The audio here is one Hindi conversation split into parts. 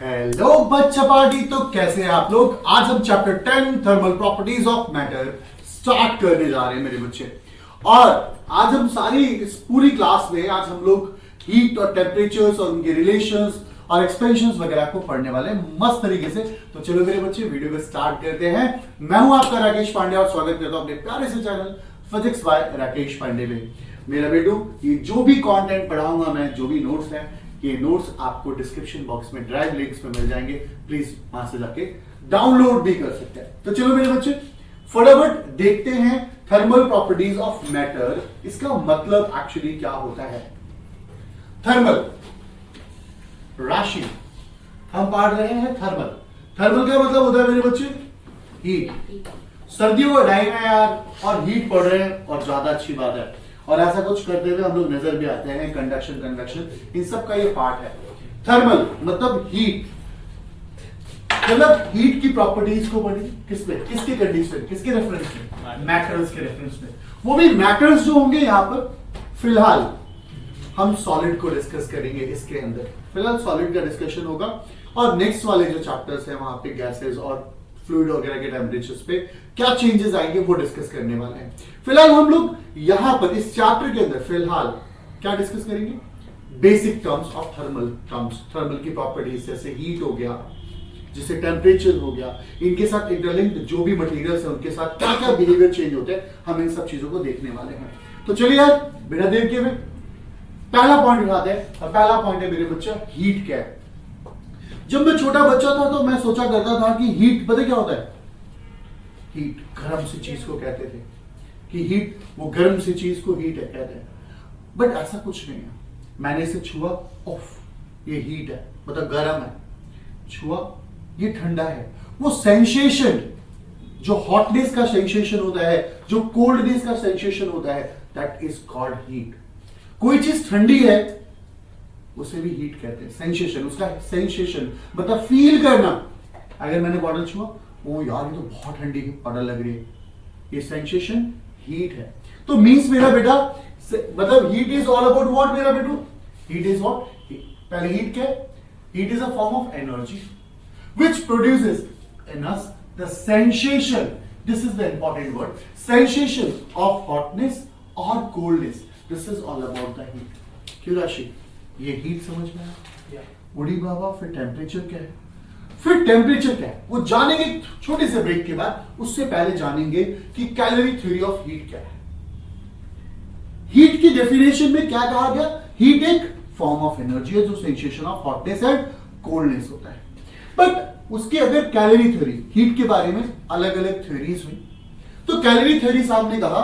हेलो बच्चा पार्टी। तो कैसे हैं आप लोग? आज हम chapter 10 thermal properties of matter start करने जा रहे हैं मेरे बच्चे। और आज हम सारी इस पूरी क्लास में आज हम लोग हीट और टेम्परेचर्स और उनके रिलेशंस और एक्सपेंशंस वगैरह को पढ़ने वाले हैं मस्त तरीके से। तो चलो मेरे बच्चे वीडियो को स्टार्ट करते हैं। मैं हूं आपका राकेश पांडे और स्वागत करता हूं अपने प्यारे से channel Physics by Rakesh Pandey में। मेरा बेटू, ये जो भी कंटेंट पढ़ाऊंगा मैं, जो भी नोट्स हैं, ये नोट्स आपको डिस्क्रिप्शन बॉक्स में ड्राइव लिंक्स में मिल जाएंगे। प्लीज वहां से जाके डाउनलोड भी कर सकते हैं। तो चलो मेरे बच्चे फटाफट देखते हैं थर्मल प्रॉपर्टीज ऑफ मैटर। इसका मतलब एक्चुअली क्या होता है? थर्मल राशि हम पढ़ रहे हैं। थर्मल थर्मल का मतलब होता है मेरे बच्चे हीट। सर्दियों का टाइम है यार और हीट पड़ रहे हैं और ज्यादा अच्छी बात है। और ऐसा कुछ करते हुए हम लोग नजर भी आते हैं। कंडक्शन कन्वेक्शन इन सब का ये पार्ट है। थर्मल मतलब हीट, मतलब हीट की प्रॉपर्टीज को पढ़ी किसमें, किसके कंडीशन, किसके रेफरेंस में? मैटर्स के रेफरेंस में। वो भी मैटर्स जो होंगे यहाँ पर फिलहाल हम सॉलिड को डिस्कस करेंगे इसके अंदर। फिलहाल सॉलिड का डिस्कशन होगा और नेक्स्ट वाले जो चैप्टर्स हैं वहां पे गैसेस और फ्लूइड वगैरह के टेम्परेचर्स पे क्या चेंजेस आएंगे वो डिस्कस करने वाले हैं। फिलहाल हम लोग यहां पर इस चैप्टर के अंदर फिलहाल क्या डिस्कस करेंगे? Basic terms of thermal terms. Thermal की प्रॉपर्टीज जैसे हीट हो गया, जैसे टेम्परेचर हो गया, इनके साथ इंटरलिंक्ड जो भी मटेरियल्स हैं उनके साथ क्या क्या बिहेवियर चेंज होते हैं, हम इन सब चीजों को देखने वाले हैं। तो चलिए यार बिना देर के पहला पॉइंट उठाते हैं। और पहला पॉइंट है मेरे बच्चा हीट क्या है। जब मैं छोटा बच्चा था तो मैं सोचा करता था कि हीट पता क्या होता है? हीट गर्म सी चीज को कहते थे कि हीट, वो गर्म सी चीज को हीट है कहते हैं। बट ऐसा कुछ नहीं है। मैंने इसे छुआ, ऑफ ये हीट है, मतलब गर्म है। छुआ, ये ठंडा है। वो सेंसेशन जो हॉटनेस का सेंसेशन होता है, जो कोल्डनेस का सेंसेशन होता है, दैट इज कॉल्ड हीट। कोई चीज ठंडी है उसे भी हीट कहते हैं। सेंसेशन, उसका सेंसेशन मतलब फील करना। अगर मैंने बॉटल छुआ, ओ यार ये तो बहुत ठंडी बॉटल लग रही है, ये सेंसेशन हीट है। तो मींस मेरा बेटा मतलब heat is all about what मेरा बेटू? Heat is what? पहले हीट क्या है? Heat is a form of energy which produces in us the sensation, this is the important word, sensation of hotness और coldness. This is all about the heat. क्यों राशि, ये हीट समझ में आया? उड़ी बाबा फिर टेम्परेचर क्या है? फिर टेम्परेचर क्या है वो जानेंगे छोटे से ब्रेक के बाद। उससे पहले जानेंगे कि कैलोरी थ्योरी ऑफ हीट क्या है। हीट की डेफिनेशन में क्या कहा गया? हीट एक फॉर्म ऑफ एनर्जी है जो sensation of hotness and coldness होता है। बट उसके अगर कैलोरी थ्योरी, हीट के बारे में अलग अलग थ्योरीज हुई। तो कैलोरी थ्योरी साहब ने कहा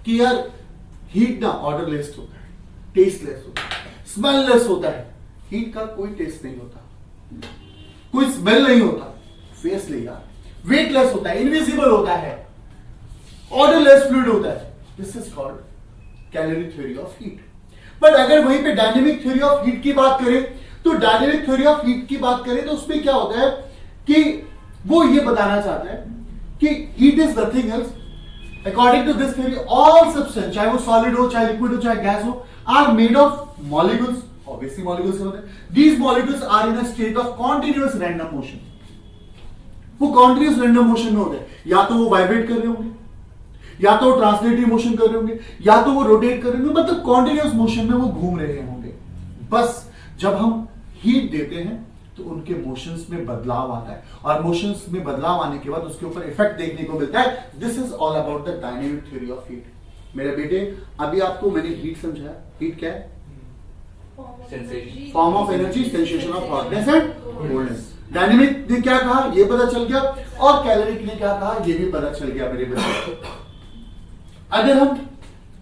कि यार हीट ना ऑर्डरलेस होता है, टेस्टलेस होता है, स्मेललेस होता है। हीट का कोई टेस्ट नहीं होता, कोई स्मेल नहीं होता, फेस ले यार, वेटलेस होता है, इनविजिबल होता है, ऑर्डरलेस फ्लूइड होता है। This is called calorie theory of heat. But अगर वहीं पे डायनेमिक थ्योरी ऑफ हीट की बात करें तो डायनेमिक थ्योरी ऑफ हीट की बात करें तो उसमें क्या होता है कि वो ये बताना चाहता है कि heat is nothing else. According to this theory all substance, चाहे वो सॉलिड हो, चाहे लिक्विड हो, चाहे गैस हो, are made of molecules. Obviously molecules होते हैं। These molecules are in a state of continuous random motion. वो continuous random motion में होते हैं। या तो वो वाइब्रेट कर रहे होंगे, या तो वो ट्रांसलेटरी मोशन कर रहे होंगे, या तो वो रोटेट कर रहे होंगे, मतलब कॉन्टिन्यूस मोशन में वो घूम रहे होंगे। बस जब हम हीट देते हैं तो उनके मोशंस में बदलाव आता है और मोशंस में बदलाव आने के बाद उसके ऊपर इफेक्ट देखने को मिलता है। This is all about the dynamic theory of heat. मेरे बेटे अभी आपको मैंने हीट समझाया। हीट क्या है? Form of energy, sensation of hotness and coldness. Dynamic ने क्या कहा ये पता चल गया और कैलोरिक ने क्या कहा ये भी पता चल गया मेरे बच्चों। अगर हम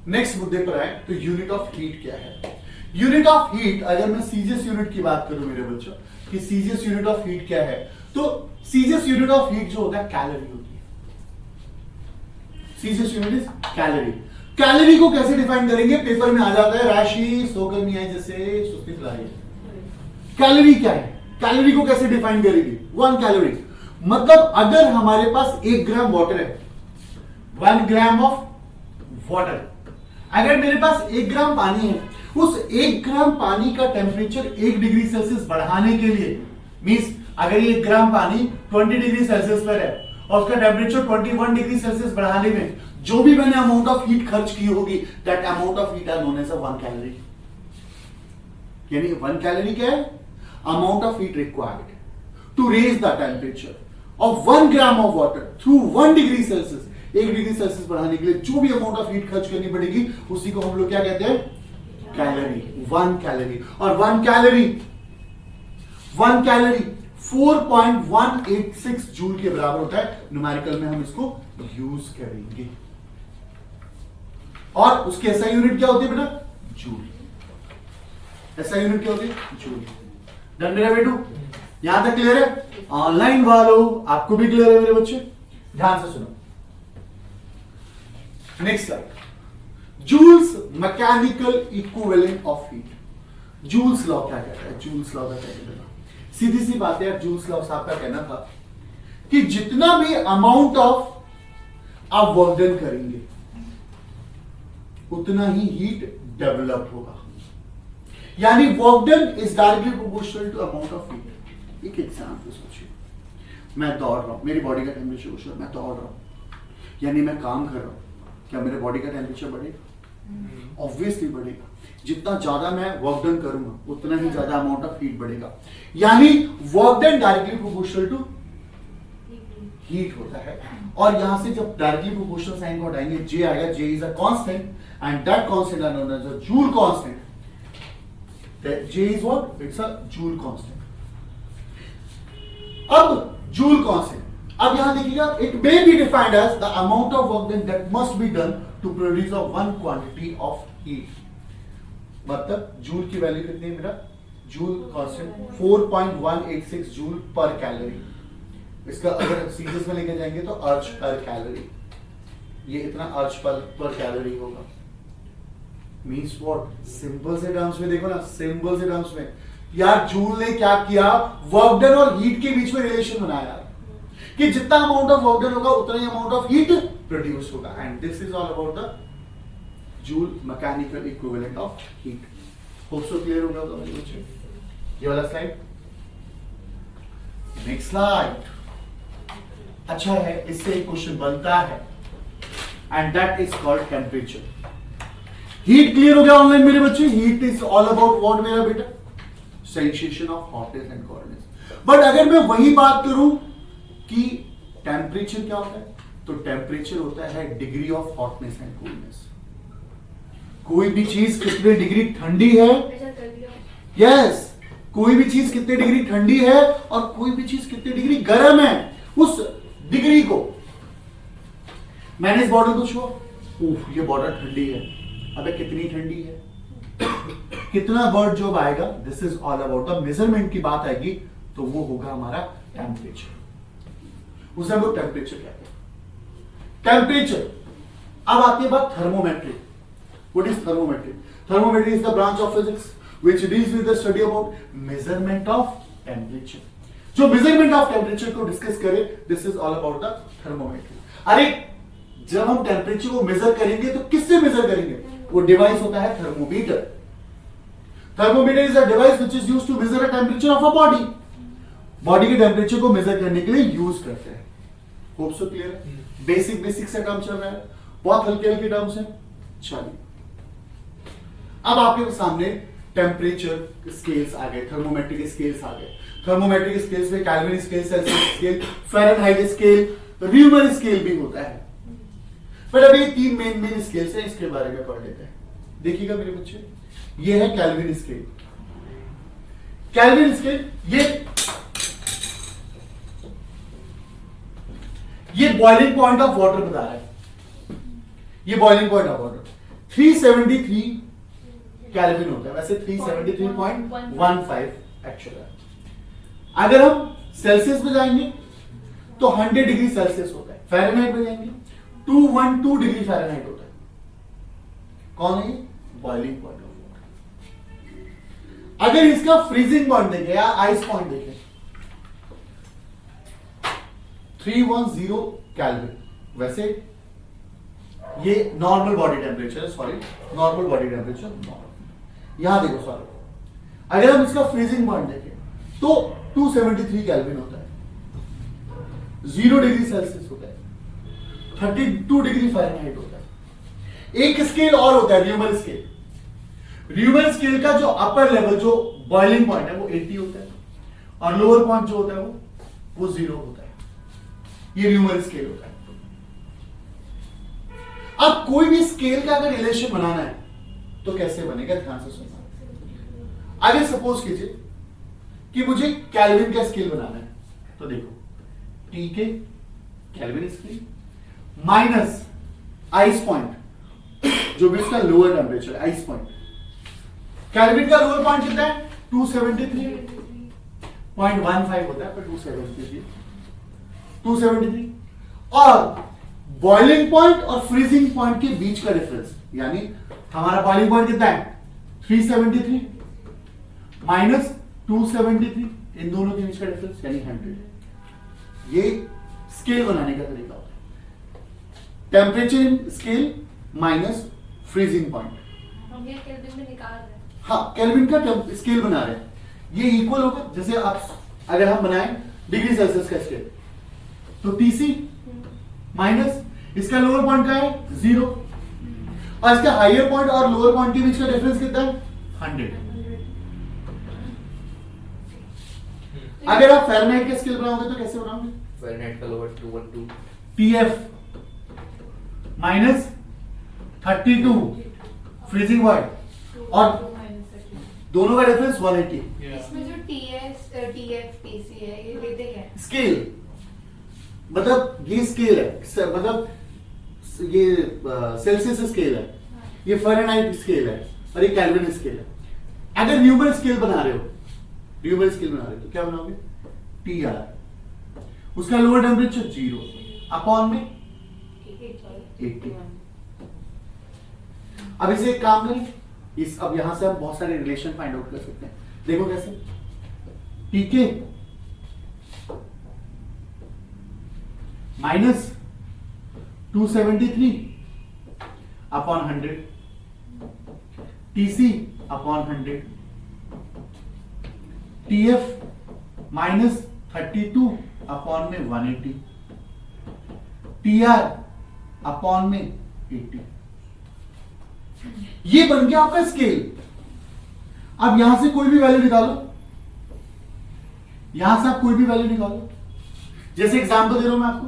नेक्स्ट मुद्दे पर आए तो यूनिट ऑफ हीट क्या है? यूनिट ऑफ हीट, अगर मैं सीजियस यूनिट की बात करूं मेरे बच्चों कि सीजियस यूनिट ऑफ हीट क्या है, तो सीजियस यूनिट ऑफ हीट जो होता है कैलोरी होती है। सीजियस यूनिट इज कैलोरी। कैलोरी को कैसे डिफाइन करेंगे? पेपर में आ जाता है राशि सोकर नहीं आई जैसे सुस्ती फैलाई। कैलोरी क्या है? कैलोरी को कैसे डिफाइन करेंगे? 1 कैलोरी मतलब अगर हमारे पास 1 ग्राम वाटर है, 1 ग्राम ऑफ वाटर, अगर मेरे पास 1 ग्राम पानी है उस 1 ग्राम पानी का टेम्परेचर 1 डिग्री सेल्सियस बढ़ाने के लिए, मींस अगर ये 1 ग्राम पानी 20 डिग्री सेल्सियस पर है और उसका टेम्परेचर 21 डिग्री सेल्सियस बढ़ाने में जो भी मैंने अमाउंट ऑफ हीट खर्च की होगी, that amount of heat are known as 1 calorie. यानी 1 कैलोरी क्या है? Amount of heat required to raise the temperature of 1 gram of water through 1 degree Celsius. 1 degree Celsius बढ़ाने के लिए जो भी अमाउंट ऑफ हीट खर्च करनी पड़ेगी उसी को हम लोग क्या कहते हैं? कैलोरी। 1 कैलोरी। और 1 कैलोरी 4.186 जूल के बराबर होता है। न्यूमेरिकल में हम इसको यूज करेंगे। और उसकी एसआई यूनिट क्या होती है बेटा? जूल। एसआई यूनिट क्या होती है? जूल। डन मेरा बेटू? यहां तक क्लियर है? ऑनलाइन वालों आपको भी क्लियर है मेरे बच्चे? ध्यान से सुनो। Next slide. Joule's mechanical equivalent of heat. Joule's law क्या कहता है? जूल्स लॉ का क्या कहता है? सीधी सी बात है, जूल्स लॉ साहब का कहना था कि जितना भी अमाउंट ऑफ आप वर्क डन करेंगे उतना ही हीट डेवलप होगा। यानी work done is directly proportional to amount of heat. एक एग्जांपल सोचिए, मैं दौड़ रहा हूं, मेरी बॉडी का टेम्परेचर कुछ है, मैं दौड़ रहा हूं, यानी मैं काम कर रहा हूं, क्या मेरे बॉडी का टेम्परेचर बढ़ेगा? ऑब्वियसली बढ़ेगा। जितना ज्यादा मैं वर्क डन करूंगा उतना ही ज्यादा अमाउंट ऑफ हीट बढ़ेगा। यानी work done directly proportional to heat होता है। और यहां से जब डायरेक्टली प्रोपोर्शनल साइन को हटाएंगे, जे आएगा। J is a constant and that constant are known as a joule constant. J is what? It's a joule constant. अब जूल कांस्टेंट, अब यहां देखिएगा, it may be defined as the amount of work done that must be done to produce a one quantity of heat. मतलब जूल की वैल्यू कितनी है मेरा? Joule constant 4.186 joule per calorie. इसका अगर सीरीज में लेके जाएंगे तो अर्च पर कैलोरी, ये इतना अर्च पर कैलोरी होगा। Means what? सिंपल से टर्म्स में देखो ना, सिंपल से टर्म्स में यार, जूल ने क्या किया? वर्क डन और हीट के बीच में रिलेशन बनाया कि जितना अमाउंट ऑफ वर्क डन होगा उतना ही अमाउंट ऑफ हीट प्रोड्यूस होगा। And this is all about the joule mechanical equivalent of heat. Hope so clear हो गया होगा मेरे बच्चे? ये वाला स्लाइड। Next slide. अच्छा है, इससे एक क्वेश्चन बनता है and that is called temperature. Heat clear हो गया ऑनलाइन मेरे बच्चे? Heat is all about what मेरा बेटा? Sensation of hotness and coldness. But अगर मैं वही बात करूं कि टेम्परेचर क्या होता है, तो टेम्परेचर होता है degree of hotness and coldness. कोई भी चीज कितने डिग्री ठंडी है, यस, कोई भी चीज कितने डिग्री ठंडी है और कोई भी चीज कितने डिग्री गर्म है, उस डिग्री को मैंने इस बॉटल को छुआ, ये बॉटल ठंडी है, अबे कितनी ठंडी है, कितना वर्ड जॉब आएगा, this is all about the measurement की बात आएगी तो वो होगा हमारा टेम्परेचर। उसे हम लोग टेम्परेचर कहते हैं। टेम्परेचर। अब आती है बात thermometry. What is thermometry? Thermometry is the branch of physics which deals with the study about measurement of temperature. जो measurement of temperature को डिस्कस करे, this is all about the thermometry. अरे जब हम टेम्परेचर को मेजर करेंगे तो किससे मेजर करेंगे? वो डिवाइस होता है thermometer. Thermometer is a device which is used to measure the temperature of a body. Body के टेम्परेचर को मेजर करने के लिए यूज करते हैं। होप सो क्लियर है? बेसिक से टर्म चल रहा है, बहुत हल्के हल्के टर्म्स हैं। चलिए अब आपके सामने टेम्परेचर स्केल्स आ गए, थर्मोमेट्रिक स्केल्स आ गए। थर्मोमेट्रिक स्केल्स में kelvin scale, Celsius scale, Fahrenheit scale, rumour scale भी होता है। पर अभी ये 3 मेन स्केल्स हैं, इसके बारे में पढ़ लेते हैं। देखिएगा मेरे बच्चे, ये है केल्विन स्केल। केल्विन स्केल ये बॉइलिंग पॉइंट ऑफ वाटर बता रहा है। ये boiling point of water 373 kelvin होता है, वैसे 373.15 एक्चुअल है। अगर हम सेल्सियस में जाएंगे तो 100 डिग्री सेल्सियस होता है। फ़ारेनहाइट में जाएंगे 212 डिग्री फ़ारेनहाइट होता है। कौन है? Boiling point of water. अगर इसका फ्रीजिंग पॉइंट देखें या आइस पॉइंट देखें 310 केल्विन। वैसे ये नॉर्मल बॉडी टेम्परेचर है, सॉरी, नॉर्मल बॉडी टेम्परेचर। यहां देखो सॉरी, अगर हम इसका फ्रीजिंग पॉइंट देखें तो 273 केल्विन होता है, 0 डिग्री सेल्सियस होता है, 32 डिग्री फ़ारेनहाइट होता है। एक स्केल और होता है र्यूमर स्केल। र्यूमर स्केल का जो अपर लेवल जो बॉइलिंग पॉइंट है वो 80 होता है और लोअर पॉइंट जो होता है वो 0 होता है। ये र्यूमर स्केल होता है। अब कोई भी स्केल का अगर रिलेशन बनाना है तो कैसे बनेगा, ध्यान से सुनना। अगर सपोज कीजिए कि मुझे केल्विन का स्केल बनाना है, तो देखो टी के kelvin scale minus ice point जो भी इसका lower temperature ice point. Kelvin का लोअर पॉइंट कितना है 273.15 होता है, पर 273 और बॉइलिंग पॉइंट और फ्रीजिंग पॉइंट के बीच का डिफरेंस, यानी हमारा बॉइलिंग पॉइंट कितना है 373 माइनस 273, इन दोनों के बीच का डिफरेंस यानी 100। ये स्केल बनाने का तरीका होता है, temperature scale minus freezing point. हम ये केल्विन में निकाल रहे हैं। हाँ, केल्विन का स्केल बना रहे हैं। ये इक्वल होगा, जैसे आप अगर हम बनाएं डिग्री सेल्सियस का स्केल तो टीसी माइनस इसका लोअर पॉइंट का है 0 और इसका हायर पॉइंट और लोअर पॉइंट के बीच का डिफरेंस कितना है 100। अगर आप फ़ारेनहाइट का स्केल बनाओगे तो कैसे बनाओगे, फ़ारेनहाइट का lower 212 TF minus 32 freezing point और दोनों का डिफरेंस 180। इसमें जो टीएस टीएफ टीसी है ये लेते क्या है? स्केल मतलब ये स्केल है, मतलब ये सेल्सियस स्केल है, ये फ़ारेनहाइट स्केल है और ये केल्विन स्केल है। अगर र्यूमर स्केल बना रहे हो, र्यूमर स्केल बना रहे हो तो क्या बनाओगे टी आर, उसका लोअर टेम्परेचर 0 अपॉन में 80। अब इसे एक काम करें, इस अब यहां से हम बहुत सारे रिलेशन फाइंड आउट कर सकते हैं। देखो कैसे, टीके minus 273 upon 100, TC upon 100, TF minus 32 upon में 180, टीआर अपॉन में 80। ये बन गया आपका स्केल। अब यहां से कोई भी वैल्यू निकालो, यहां से आप कोई भी वैल्यू निकालो। जैसे एग्जांपल दे रहा हूं मैं आपको,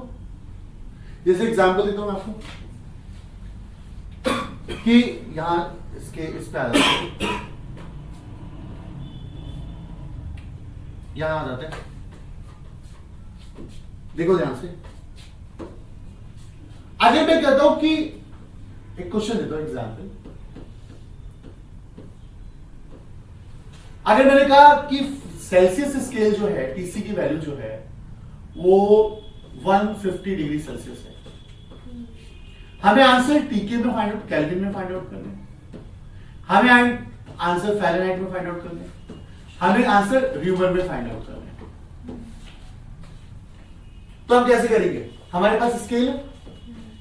जैसे एग्जांपल देता हूं मैं आपको कि यहां इसके इस पे आ जाता है, यहां आ जाता है, देखो ध्यान से। अगर मैं कहता हूं कि एक क्वेश्चन देता हूं एग्जांपल, अगर मैंने कहा कि सेल्सियस स्केल जो है टीसी की वैल्यू जो है वो 150 डिग्री सेल्सियस है, हमें आंसर टीके में फाइंड आउट, केल्विन में फाइंड आउट करना है, हमें आंसर फ़ारेनहाइट में फाइंड आउट करना है, हमें आंसर र्यूमर में फाइंड आउट करना है। तो हम कैसे करेंगे, हमारे पास स्केल है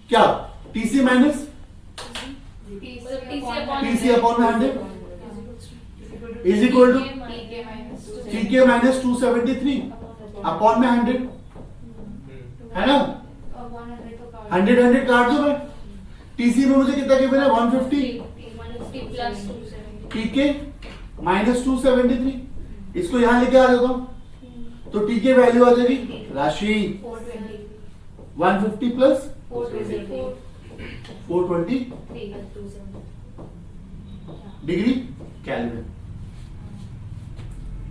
क्या, टीसी माइनस टीसी अपॉन में 100 इज इक्वल टू टीके माइनस 273 अपॉन में 100, है ना। 100 काट दो मैं, टीसी में मुझे कितना गिवन है 150, टीके माइनस 273, इसको यहां लेके आ जाता हूं तो टीके वैल्यू आ जाएगी राशि 150 प्लस 420 डिग्री केल्विन,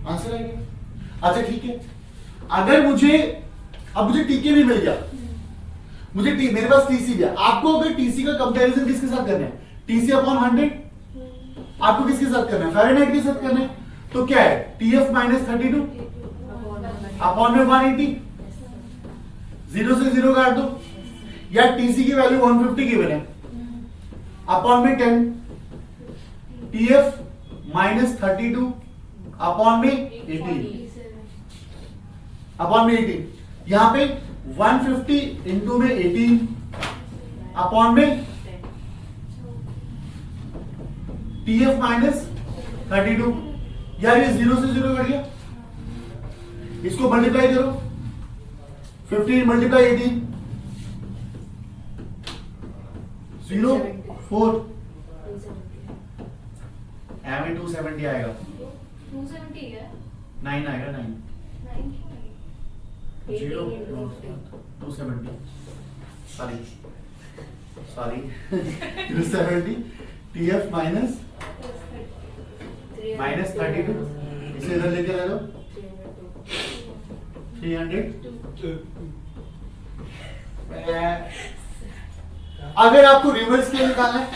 आंसर आ गया। अच्छा ठीक है, अगर मुझे अब मुझे टीके भी मिल गया, मुझे मेरे पास टीसी भी है, आपको अगर टीसी का कंपैरिजन किसके साथ करना है, टीसी अपॉन 100, आपको किसके साथ करना है, फ़ारेनहाइट के साथ करना है। तो क्या है टीएफ माइनस 32 अपॉन में 180, 0 से 0 काट दो, या टीसी की वैल्यू 150 गिवन है अपॉन में 10, टीएफ माइनस 32 अपॉन में 18, अपॉन में 18, यहां पे 150 इंटू में 18 अपॉन में टीएफ माइनस 32। यार ये 0 से 0 कट गया, इसको मल्टीप्लाई करो, 15 मल्टीप्लाई 18, 0 4 एम 270 आएगा, 270 है 9 आएगा, 9 0 270 सॉरी 270 TF माइनस 32, इसे इधर लेके आ जाओ, 300। अगर आपको रिवर्स स्केल निकालना है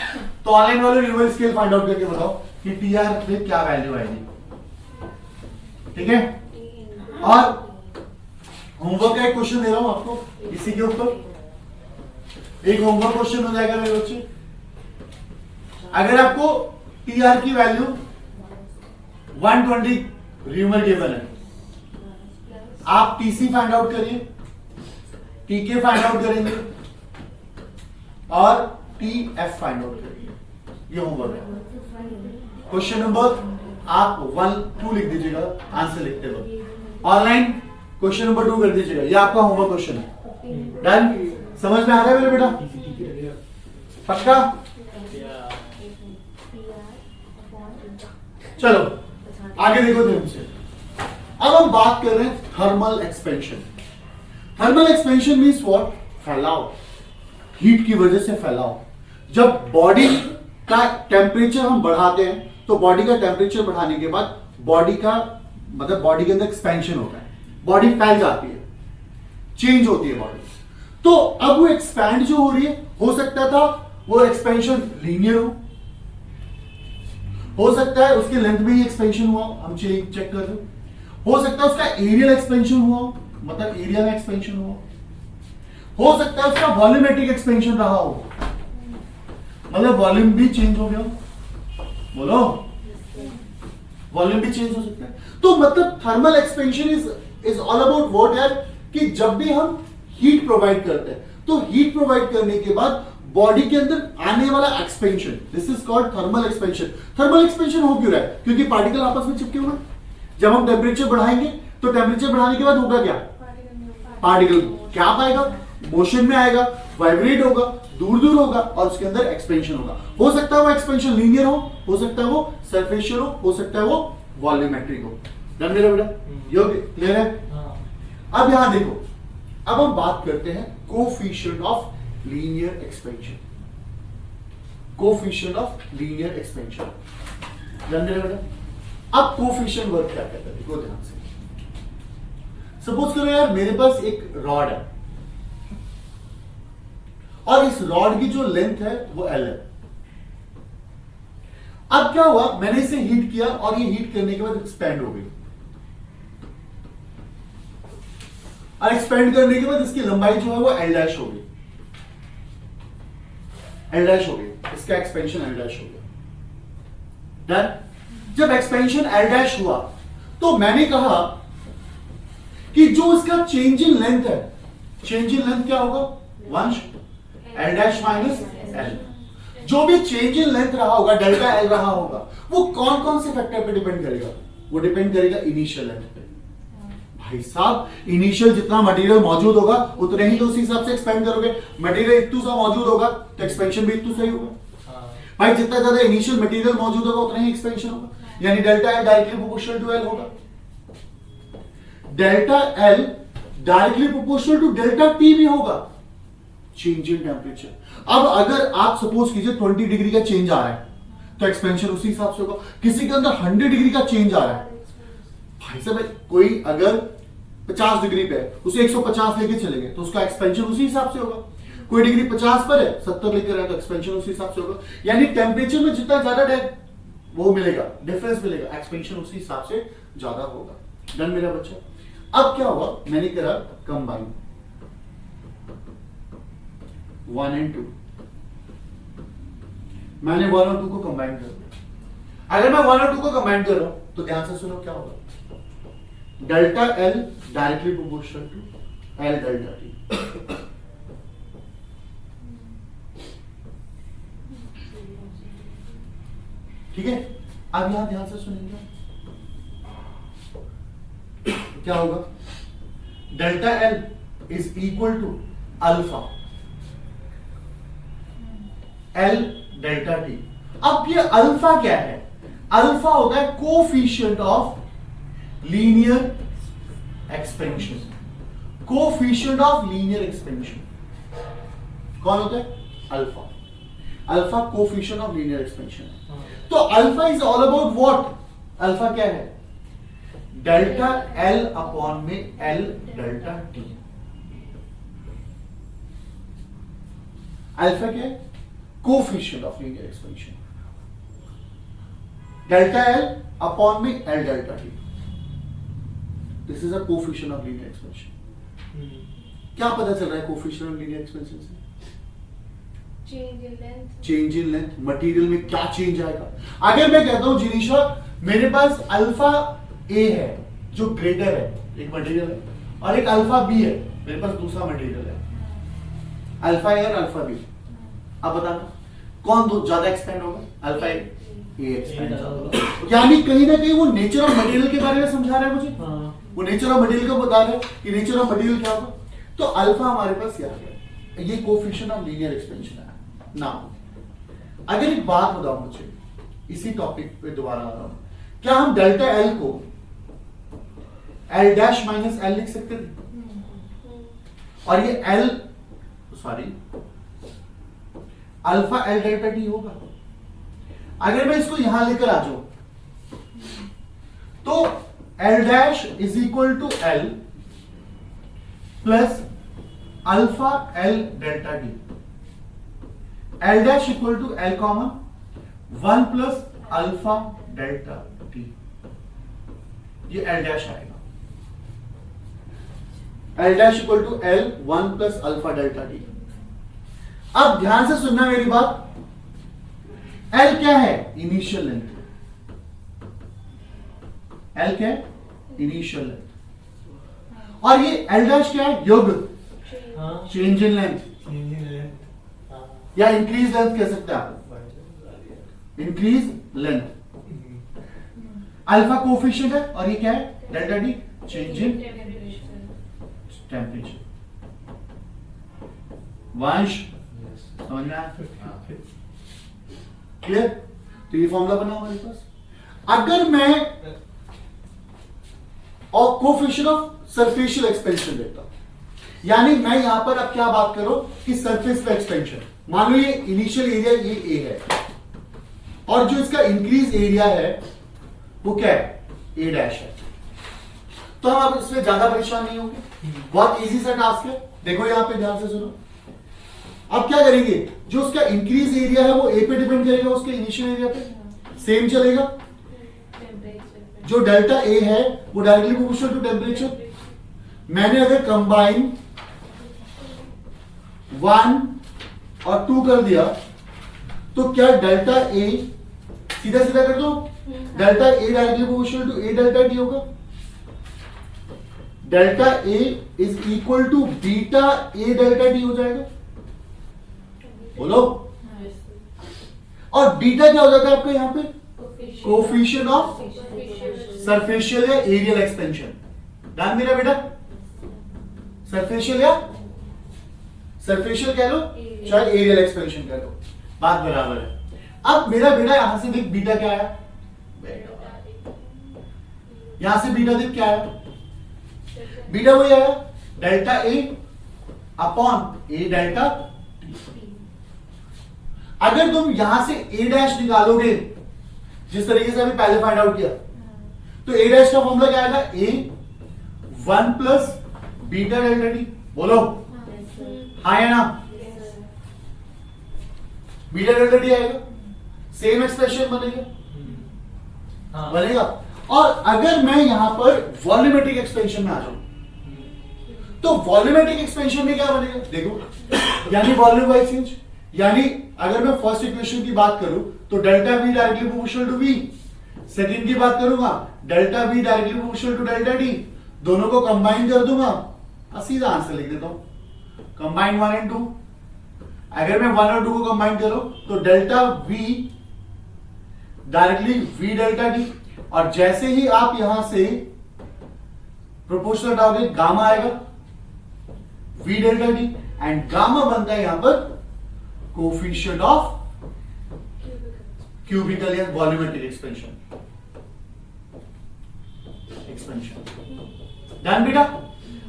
तो ऑनलाइन वाले रिवर्स स्केल फाइंड आउट करके बताओ कि टीआर पे क्या वैल्यू आएगी, ठीक है। और होमवर्क का एक क्वेश्चन दे रहा हूं आपको इसी के ऊपर, एक होमवर्क क्वेश्चन हो जाएगा मेरे बच्चे। अगर आपको टीआर की वैल्यू 120 र्यूमर गिवन है, आप टीसी फाइंड आउट करिए, टीके फाइंड आउट करेंगे और टीएफ फाइंड आउट करिए। ये होमवर्क है। क्वेश्चन नंबर आप 1 2 लिख दीजिएगा आंसर लिखते वक्त, ऑनलाइन क्वेश्चन नंबर 2 कर दीजिएगा। ये आपका होमवर्क क्वेश्चन है। डन? समझ में आ रहा है मेरे बेटा? पक्का? चलो आगे देखो ध्यान से। अब हम बात कर रहे हैं thermal expansion. Thermal expansion means what? फैलाव, हीट की वजह से फैलाव। जब बॉडी का टेम्परेचर हम बढ़ाते हैं तो बॉडी का टेम्परेचर बढ़ाने के बाद बॉडी का मतलब बॉडी के अंदर एक्सपेंशन होता है, बॉडी फैल जाती है, चेंज होती है बॉडी। तो अब वो एक्सपैंड जो हो रही है, हो सकता था वो एक्सपेंशन लीनियर हो सकता है उसके लेंथ में ही एक्सपेंशन हुआ, हम चेक कर रहे हो सकता है उसका एरियल एक्सपेंशन हुआ, मतलब एरिया में एक्सपेंशन हुआ, हो सकता है उसका वॉल्यूमेट्रिक एक्सपेंशन रहा हो, मतलब वॉल्यूम भी चेंज हो गया, बोलो वॉल्यूम भी चेंज हो सकता है। तो मतलब thermal expansion is all about what यार, कि जब भी हम हीट प्रोवाइड करते हैं तो हीट प्रोवाइड करने के बाद बॉडी के अंदर आने वाला expansion, this is called thermal expansion. Thermal expansion हो क्यों रहा है? क्योंकि पार्टिकल आपस में चिपके हुए। जब हम टेम्परेचर बढ़ाएंगे तो टेम्परेचर बढ़ाने के बाद होगा क्या? पार्टिकल क्या पाएगा? मोशन में आएगा, वाइब्रेट होगा, दूर दूर होगा और उसके अंदर एक्सपेंशन होगा। हो सकता है वो एक्सपेंशन लीनियर हो सकता है वो सरफेशियल हो सकता है वो वॉल्यूमेट्रिक हो। डन मेरा बेटा? योग्य क्लियर है? अब यहां देखो, अब हम बात करते हैं coefficient of linear expansion. Coefficient of linear expansion, done मेरा बेटा? अब कोफिशिएंट वर्क क्या कहता है देखो ध्यान से। सपोज करो यार मेरे पास एक रॉड है और इस रॉड की जो लेंथ है वो L है। अब क्या हुआ, मैंने इसे हीट किया और ये हीट करने के बाद एक्सपेंड हो गई, और एक्सपेंड करने के बाद इसकी लंबाई जो है वो L डैश हो गई, L डैश हो गई, इसका एक्सपेंशन L डैश हो गया। डन? जब एक्सपेंशन L डैश हुआ तो मैंने कहा कि जो इसका चेंज इन लेंथ है, चेंज इन लेंथ क्या होगा? वंश L डैश माइनस L। जो भी चेंज इन लेंथ रहा होगा, डेल्टा L रहा होगा, वो कौन कौन से फैक्टर पे डिपेंड करेगा? वो डिपेंड करेगा इनिशियल लेंथ पे। भाई साहब, इनिशियल जितना मटेरियल मौजूद होगा उतने ही तो उसी हिसाब से एक्सपेंड करोगे। मटेरियल इतू सा मौजूद होगा तो एक्सपेंशन भी इतू सही होगा। भाई जितना ज्यादा इनिशियल मटेरियल मौजूद होगा उतना ही एक्सपेंशन होगा, यानी delta L directly proportional to L होगा। Delta L directly proportional to delta T भी होगा, चेंज इन टेम्परेचर। अब अगर आप सपोज कीजिए 20 डिग्री का चेंज आ रहा है तो एक्सपेंशन उसी हिसाब से होगा। किसी के अंदर 100 डिग्री का चेंज आ रहा है, भाई साहब कोई अगर 50 डिग्री पे है उसे 150 लेके चलेंगे तो उसका एक्सपेंशन उसी हिसाब से होगा। कोई डिग्री 50 पर है 70 लेकर है तो एक्सपेंशन उसी हिसाब से होगा। यानी टेम्परेचर में जितना ज्यादा वो मिलेगा, डिफरेंस मिलेगा, एक्सपेंशन उसी हिसाब से ज्यादा होगा। डन मेरा बच्चा? अब क्या हुआ, मैंने करा कंबाइन 1 and 2, मैंने 1 और 2 को कंबाइन कर दिया। अगर मैं 1 और 2 को कंबाइन कर रहा हूं तो ध्यान से सुनो क्या होगा, delta L directly proportional to L delta T। ठीक है? अब यहां ध्यान से सुनेंगे क्या होगा, delta L is equal to alpha L delta T. अब ये अल्फा क्या है, अल्फा होता है coefficient of linear expansion, coefficient of linear expansion कौन होता है, alpha, alpha coefficient of linear expansion. तो alpha is all about what, alpha क्या है, डेल्टा एल अपॉन में एल डेल्टा टी। अल्फा क्या है, coefficient of linear expansion, delta L upon में L delta T, this is a coefficient of linear expansion. क्या पता चल रहा है कोफिशिएंट ऑफ लीनियर एक्सपेंशन से, change in length, change in length, material में क्या चेंज आएगा। अगर मैं कहता हूं जिनीशा मेरे पास अल्फा ए है जो ग्रेटर है, एक मटेरियल है, और एक अल्फा बी है, मेरे पास दूसरा मटेरियल है, अल्फा ए और अल्फा बी, अब बताना कौन दो ज्यादा एक्सपेंड होगा, अल्फा ए एक्सपेंड होगा। यानी कहीं ना कहीं वो नेचर ऑफ मटेरियल के बारे में समझा रहा है मुझे, वो नेचर ऑफ मटेरियल को बता रहा है कि नेचर ऑफ मटेरियल क्या होगा। तो अल्फा हमारे पास क्या है, ये कोफिशिएंट ऑफ लीनियर एक्सपेंशन है ना। अगर एक बात बताओ मुझे, इसी टॉपिक पे दोबारा आ रहा हूं, क्या हम डेल्टा एल को एल डैश माइनस एल लिख सकते थे, और ये L sorry alpha L delta T होगा। अगर मैं इसको यहां लेकर आ जाऊं तो L dash is equal to L plus alpha L delta T, L dash equal to L common 1 plus alpha delta T, ये एल डैश आएगा, L dash equal to L 1 plus alpha delta T. अब ध्यान से सुनना मेरी बात, एल क्या है, इनिशियल लेंथ, एल क्या है, इनिशियल लेंथ, और ये एल डैश क्या है, योग, चेंज इन लेंथ या इंक्रीज लेंथ कह सकते हैं आप, इंक्रीज लेंथ। अल्फा कोफिशिएंट है और ये क्या है, delta T, change in temperature. वंश समझ में आया, क्लियर। तो ये फॉर्मूला बना हमारे पास। अगर मैं और कोफिशिएंट ऑफ सरफेशियल एक्सपेंशन देता हूं, यानी मैं यहां पर अब क्या बात करूं कि सरफेस पे एक्सपेंशन, मान लो ये इनिशियल एरिया ये ए है, और जो इसका इंक्रीज एरिया है वो क्या है, ए डैश है, तो हम अब इसमें ज्यादा परेशान नहीं होंगे, बहुत इजी सा टास्क है। देखो यहां पे ध्यान से सुनो, अब क्या करेंगे, जो उसका इंक्रीज एरिया है वो ए पे डिपेंड करेगा, उसके इनिशियल एरिया पे सेम चलेगा, जो डेल्टा ए है वो डायरेक्टली प्रोपोर्शनल टू टेम्परेचर। मैंने अगर कंबाइन 1 और 2 कर दिया तो क्या डेल्टा ए सीधा सीधा कर दो, delta A directly proportional to A delta T होगा, delta A is equal to beta A delta T हो जाएगा, बोलो। और बीटा क्या हो जाता है आपका यहां पे, कोफिशिएंट ऑफ सरफेशियल या एरियल एक्सपेंशन। ध्यान मेरा बेटा, सरफेशियल या सरफेशियल कह लो चाहे एरियल एक्सपेंशन कह लो, बात बराबर है। अब मेरा बेटा यहां से देख बीटा क्या आया, यहां से बीटा देख क्या आया, बीटा वही आया delta A upon A delta. अगर तुम यहां से ए डैश निकालोगे जिस तरीके से अभी पहले फाइंड आउट किया, तो ए डैश का फॉर्मूला क्या आएगा, ए 1 प्लस बीटा डेल्टा टी, बोलो हाँ या ना, बीटा डेल्टा टी आएगा, सेम एक्सप्रेशन बनेगा, बनेगा। और अगर मैं यहां पर वॉल्यूमेट्रिक एक्सपेंशन में आ जाऊं तो वॉल्यूमेट्रिक एक्सपेंशन में क्या बनेगा, देखो यानी वॉल्यूम बाय चेंज, यानी अगर मैं फर्स्ट इक्वेशन की बात करूं तो delta V directly proportional to V, second की बात करूंगा delta V directly proportional to delta T, दोनों को कंबाइन कर दूंगा, सीधा आंसर लिख देता हूं, कंबाइन 1 एंड 2। अगर मैं 1 और 2 को कंबाइन करूं तो delta V directly v delta T, और जैसे ही आप यहां से प्रोपोर्शनल हटाओगे गामा आएगा v delta T, and gamma बनता है यहां पर कोफिशिएंट ऑफ क्यूबिकल या वॉल्यूमेट्रिक एक्सपेंशन। डन बेटा।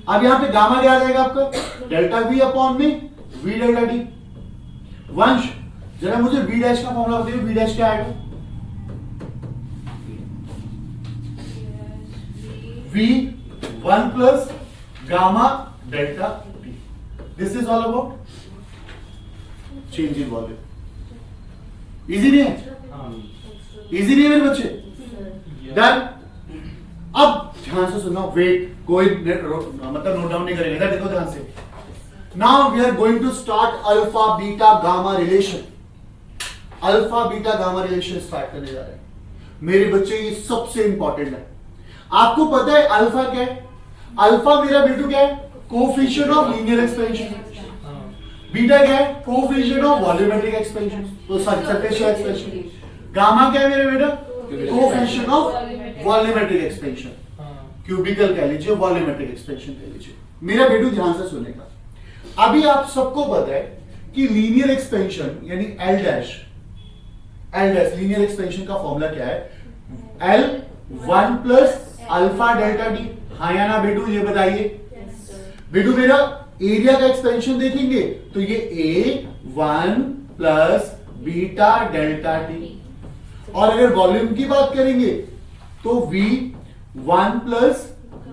अब यहां पे गामा क्या आ जाएगा आपका, डेल्टा वी अपॉन में वी डेल्टा टी। वंश जरा मुझे वी डैश का फॉर्मूला बताइए, वी डैश क्या आएगा? V 1 plus gamma delta T. This is all about change in volume. Easy नहीं है? इजी नहीं है मेरे बच्चे? डन। अब ध्यान से सुनना, वेट, कोई मतलब नोट डाउन नहीं करेंगे, देखो ध्यान से। Now we are going to start alpha beta gamma relation. Alpha beta gamma relation start करने जा रहे हैं मेरे बच्चे। ये सबसे इंपॉर्टेंट है। आपको पता है अल्फा क्या है? अल्फा मेरा बेटू क्या है? Coefficient of linear expansion. Beta क्या है? कोफिशिएंट ऑफ वॉल्यूमेट्रिक एक्सपेंशन, तो सरफेशियल एक्सपेंशन। गामा क्या है मेरे बेटा? Coefficient of volumetric expansion, cubical कह लीजिए, वॉल्यूमेट्रिक एक्सपेंशन कह लीजिए। मेरा बेटू ध्यान से सुनेगा। अभी आप सबको पता है कि लीनियर एक्सपेंशन यानी एल डैश लीनियर एक्सपेंशन का फॉर्मूला क्या है? L 1 plus alpha delta D. हाँ या ना बेटू, ये बताइए। बेटू मेरा एरिया का एक्सपेंशन देखेंगे तो ये A1 plus beta delta T, और अगर वॉल्यूम की बात करेंगे तो V1 plus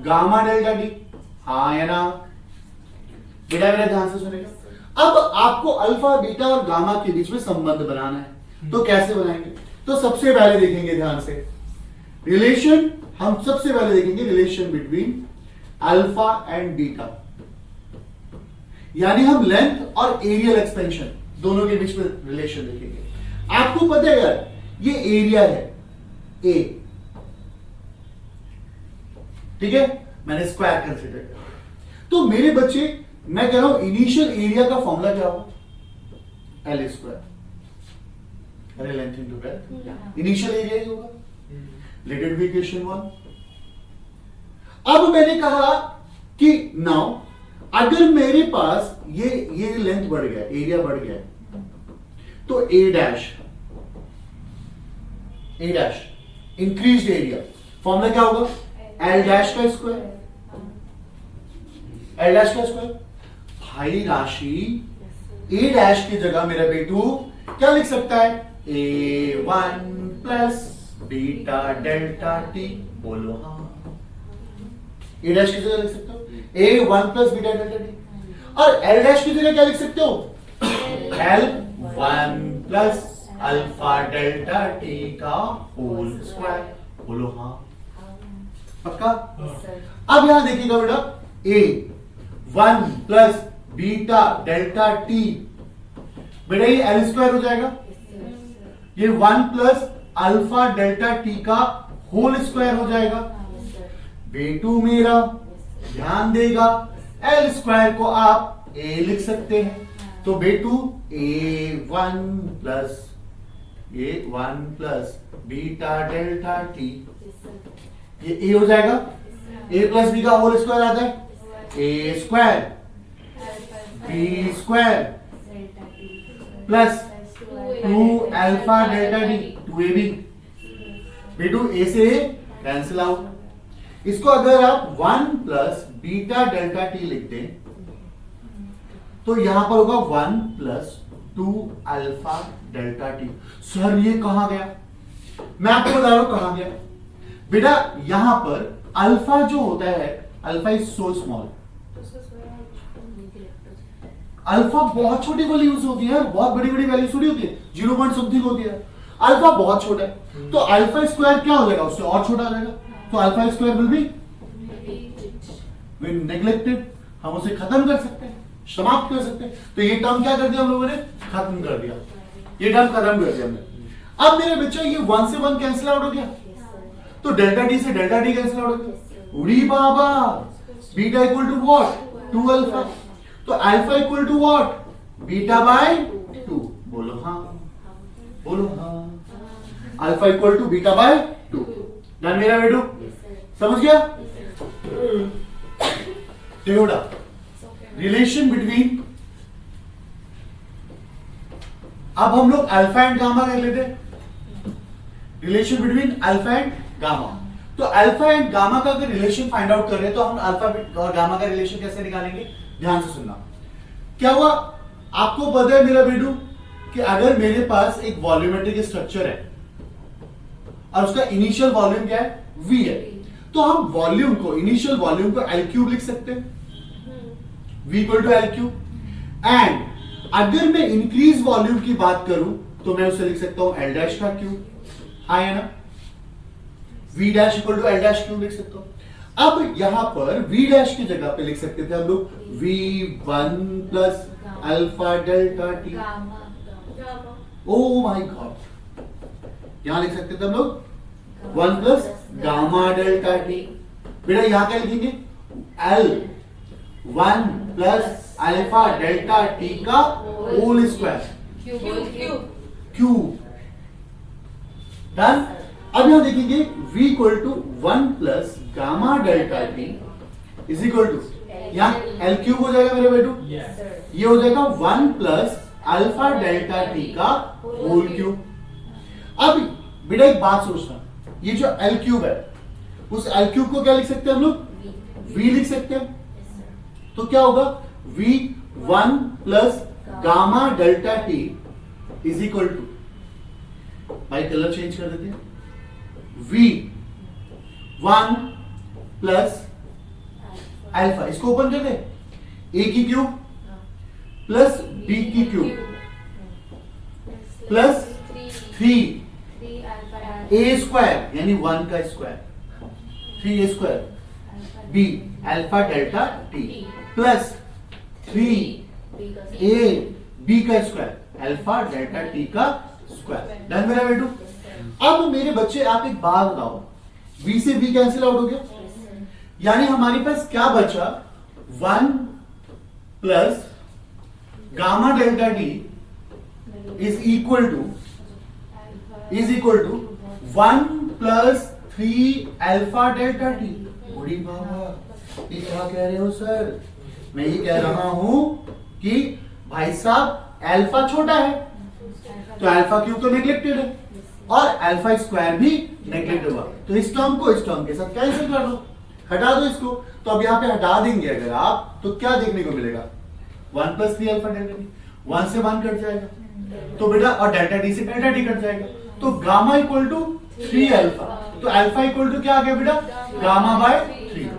gamma delta T. हाँ या ना बेटा? मेरा ध्यान से सुनेगा। अब आपको अल्फा बीटा और गामा के बीच में संबंध बनाना है, तो कैसे बनाएंगे? तो सबसे पहले देखेंगे ध्यान से रिलेशन। हम सबसे पहले देखेंगे relation between alpha and beta, यानी हम लेंथ और एरियल एक्सपेंशन दोनों के बीच में रिलेशन देखेंगे। आपको पता है यार, ये एरिया है ए, ठीक है, मैंने स्क्वायर कंसीडर किया। तो मेरे बच्चे, मैं कह रहा हूं इनिशियल एरिया का फॉर्मूला क्या होगा? एल स्क्वायर, अरे length into breadth, initial area ही होगा। Let it be equation 1। अब मैंने कहा कि नाउ अगर मेरे पास ये लेंथ बढ़ गया, एरिया बढ़ गया, तो ए डैश इंक्रीज्ड एरिया, फॉर्मूला क्या होगा? एल डैश का स्क्वायर, एल डैश का स्क्वायर। भाई राशि ए डैश की जगह मेरा बेटू क्या लिख सकता है? A1 plus beta delta T. बोलो हाँ। ए डैश की जगह लिख सकते हो A1 plus beta delta T, और एल डैश की जगह क्या लिख सकते हो? L1 plus alpha delta T का होल स्क्वायर। बोलो हाँ। पक्का? अब यहां देखिएगा बेटा, A1 plus beta delta T, बेटा ये एल स्क्वायर हो जाएगा, ये 1 प्लस अल्फा डेल्टा टी का होल स्क्वायर हो जाएगा। बेटू मेरा ध्यान देगा, एल स्क्वायर को आप ए लिख सकते हैं, तो बेटू A1 plus beta delta T, ये ए हो जाएगा। ए प्लस बी का होल स्क्वायर आता है A square B square plus 2 alpha delta D, 2ab। बेटू ए से कैंसिल आउट। इसको अगर आप 1 प्लस बीटा डेल्टा टी लिख दें तो यहां पर होगा 1 plus 2 alpha delta T. Sir ये कहां गया? मैं आपको बता रहा हूं कहां गया। बेटा यहां पर अल्फा जो होता है, alpha is so small, alpha बहुत छोटी वैल्यूज होती है, बहुत बड़ी बड़ी वैल्यूज थोड़ी होती है, 0 पॉइंट समथिंग होती है। अल्फा बहुत छोटा है, तो अल्फा स्क्वायर क्या हो जाएगा? उससे और छोटा आ जाएगा, तो alpha square will be neglected. हम उसे खत्म कर सकते हैं, समाप्त कर सकते हैं। तो ये टर्म क्या कर दिया हम लोगों ने? खत्म कर दिया, ये टर्म खत्म कर दिया हमने। अब मेरे बच्चा ये 1 से 1 कैंसिल आउट हो गया, तो डेल्टा टी से डेल्टा टी कैंसिल आउट हो गया। उड़ी बाबा, beta equal to what? 2 alpha, तो alpha equal to what? Beta by 2। बोलो हाँ, बोलो हाँ। Alpha equal to beta by 2। Done मेरा बेटू, समझ गया? टेयोडा रिलेशन बिटवीन, अब हम लोग अल्फा एंड गामा कर लेते हैं। Relation between alpha and gamma. तो अल्फा एंड गामा का अगर रिलेशन फाइंड आउट कर रहे हैं तो हम अल्फा और गामा का रिलेशन कैसे निकालेंगे? ध्यान से सुनना। क्या हुआ, आपको पता है मेरा बेटू कि अगर मेरे पास एक वॉल्यूमेट्रिक स्ट्रक्चर है और उसका इनिशियल वॉल्यूम क्या है? V है, तो हम वॉल्यूम को, इनिशियल वॉल्यूम को L क्यूब लिख सकते हैं, V equal to L cube. And अगर मैं इंक्रीज वॉल्यूम की बात करूं तो मैं उसे लिख सकता हूं L डैश का क्यूब, हाँ है ना? V dash equal to L dash cube लिख सकता हूं। अब यहां पर V डैश की जगह पे लिख सकते थे हम लोग V1 plus alpha delta T. Oh my God, यहां लिख सकते थे हम लोग 1 प्लस गामा डेल्टा टी। बेटा यहां क्या लिखेंगे? L1 plus alpha delta T का होल स्क्वायर क्यूब। डन। अब यहां देखेंगे V equal to 1 plus gamma delta T is equal to, यहां L क्यूब हो जाएगा मेरे बेटू, ये हो जाएगा 1 प्लस अल्फा डेल्टा टी का होल क्यूब। अब बेटा एक बात सोचना, ये जो L क्यूब है उस L क्यूब को क्या लिख सकते हैं हम लोग? V लिख सकते हैं। तो क्या होगा? V1 plus gamma delta T is equal to, भाई कलर चेंज कर देते हैं, V1 प्लस अल्फा, इसको ओपन कर दे, A की क्यूब प्लस B की क्यूब प्लस 3A स्क्वायर यानी 1 का square, 3A square B alpha delta T plus 3A B का स्क्वायर अल्फा डेल्टा टी का स्क्वायर। डन मेरा बेटू। अब मेरे बच्चे आप एक बात बताओ, B से B कैंसिल आउट हो गया, यानी हमारे पास क्या बचा? 1 plus gamma delta T is equal to 1 plus 3 alpha delta T. बड़ी बाबा, ये क्या कह रहे हो सर? मैं ये कह रहा हूं कि भाई साहब अल्फा छोटा है तो अल्फा क्यूब तो नेग्लेक्टेड है और अल्फा स्क्वायर भी नेग्लेक्ट हुआ, तो इस टर्म को इस टर्म के साथ कैंसिल कर दो, हटा दो इसको। तो अब यहाँ पे हटा देंगे अगर आप, तो क्या देखने को मिलेगा? 1 प्लस 3 अल्फा डेल्टा टी, 1 से 1 कट जाएगा तो बेटा, और डेल्टा टी से डेल्टा टी कट जाएगा, तो गामा इक्वल टू 3 अल्फा, तो अल्फा इक्वल टू क्या आ गया बेटा? गामा बाय 3,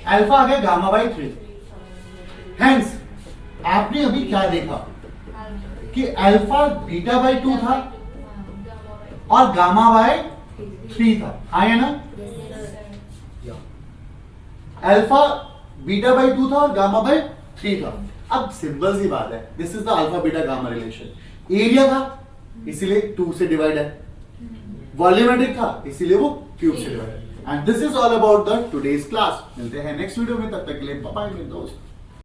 अल्फा आ गया गामा बाय 3। हेंस आपने अभी क्या देखा कि अल्फा बीटा बाय 2 था और गामा बाय 3 था, हाँ है ना? अल्फा बीटा बाय 2 था और गामा बाय 3 था। अब सिंपल सी बात है, this is the alpha beta gamma relation. Area था इसीलिए 2 से डिवाइड है, वॉल्यूमेट्रिक था इसीलिए वो क्यूब से डिवाइड है। And this is all about the today's class. मिलते हैं नेक्स्ट वीडियो में, तब तक के लिए बाय बाय मेरे दोस्त।